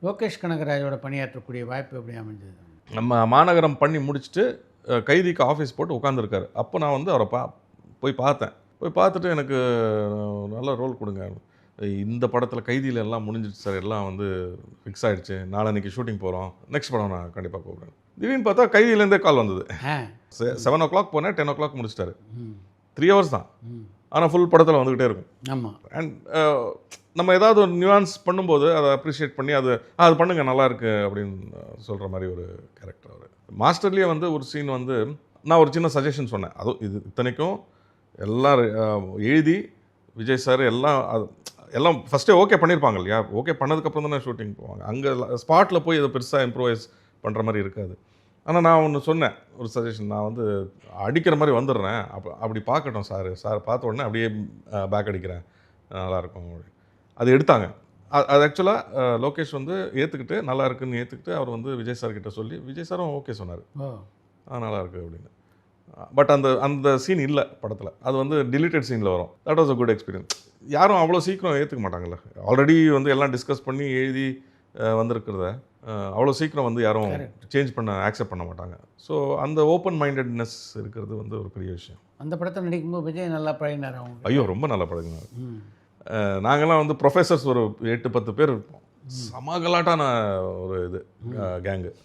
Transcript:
லோகேஷ் கனகராஜோட பணியாற்றக்கூடிய வாய்ப்பு எப்படி அமைஞ்சது? நம்ம மாநகரம் பண்ணி முடிச்சுட்டு கைதிக்கு ஆஃபீஸ் போட்டு உட்காந்துருக்காரு. அப்போ நான் வந்து அவரை போய் பார்த்தேன். போய் பார்த்துட்டு எனக்கு நல்ல ரோல் கொடுங்க. இந்த படத்தில் கைதியில் எல்லாம் முடிஞ்சிடுச்சு சார், எல்லாம் வந்து ஃபிக்ஸ் ஆகிடுச்சு, நாளன்னைக்கு ஷூட்டிங் போகிறோம், நெக்ஸ்ட் படம் நான் கண்டிப்பாக கூப்பிட்றேன். திடீர்னு பார்த்தா கைதியிலேருந்தே கால் வந்தது. 7 o'clock போனேன், 10 o'clock முடிச்சிட்டாரு. 3 hours தான், ஆனால் ஃபுல் படத்தில் வந்துக்கிட்டே இருக்கும். ஆமாம். அண்ட் நம்ம ஏதாவது ஒரு நியூவான்ஸ் பண்ணும்போது அதை அப்ரிஷியேட் பண்ணி அது பண்ணுங்க நல்லாயிருக்கு அப்படின்னு சொல்கிற மாதிரி ஒரு கேரக்டர் அவர். மாஸ்டர்லேயே வந்து ஒரு சீன் வந்து நான் ஒரு சின்ன சஜஷன் சொன்னேன். அதுவும் இது இத்தனைக்கும் எல்லாம் எழுதி விஜய் சார் எல்லாம் ஃபஸ்ட்டே ஓகே பண்ணியிருப்பாங்க இல்லையா? ஓகே பண்ணதுக்கப்புறம் தானே ஷூட்டிங் போவாங்க. அங்கே ஸ்பாட்டில் போய் இதை பெருசாக இம்ப்ரூவைஸ் பண்ணுற மாதிரி இருக்காது. ஆனால் நான் ஒன்று சொன்னேன், ஒரு சஜஷன், நான் வந்து அடிக்கிற மாதிரி வந்துடுறேன், அப்படி பார்க்கட்டும் சார் பார்த்த உடனே அப்படியே பேக் அடிக்கிறேன், நல்லாயிருக்கும் அப்படி. அது எடுத்தாங்க. அது ஆக்சுவலாக லோகேஷ் வந்து ஏற்றுக்கிட்டு நல்லா இருக்குன்னு ஏற்றுக்கிட்டு அவர் வந்து விஜய் சார் கிட்ட சொல்லி விஜய் சாரும் ஓகே சொன்னார், நல்லாயிருக்கு அப்படின்னு. பட் அந்த சீன் இல்லை படத்தில். அது வந்து டிலீட்டட் சீனில் வரும். That was a good experience. யாரும் அவ்வளோ சீக்கிரம் ஏற்றுக்க மாட்டாங்கல்ல. ஆல்ரெடி வந்து எல்லாம் டிஸ்கஸ் பண்ணி எழுதி வந்திருக்கிறத அவ்வளோ சீக்கிரம் வந்து யாரும் சேஞ்ச் பண்ண ஆக்செப்ட் பண்ண மாட்டாங்க. ஸோ அந்த ஓப்பன் மைண்டட்னஸ் இருக்கிறது வந்து ஒரு பெரிய விஷயம். அந்த படத்தில் நடிக்கும்போது விஜய் நல்லா பழகினார் அவங்க. ஐயோ, ரொம்ப நல்லா பழகினார். நாங்கள்லாம் வந்து ப்ரொஃபஸர்ஸ் ஒரு 8-10 பேர் இருப்போம். சமகலாட்டான ஒரு இது கேங்கு.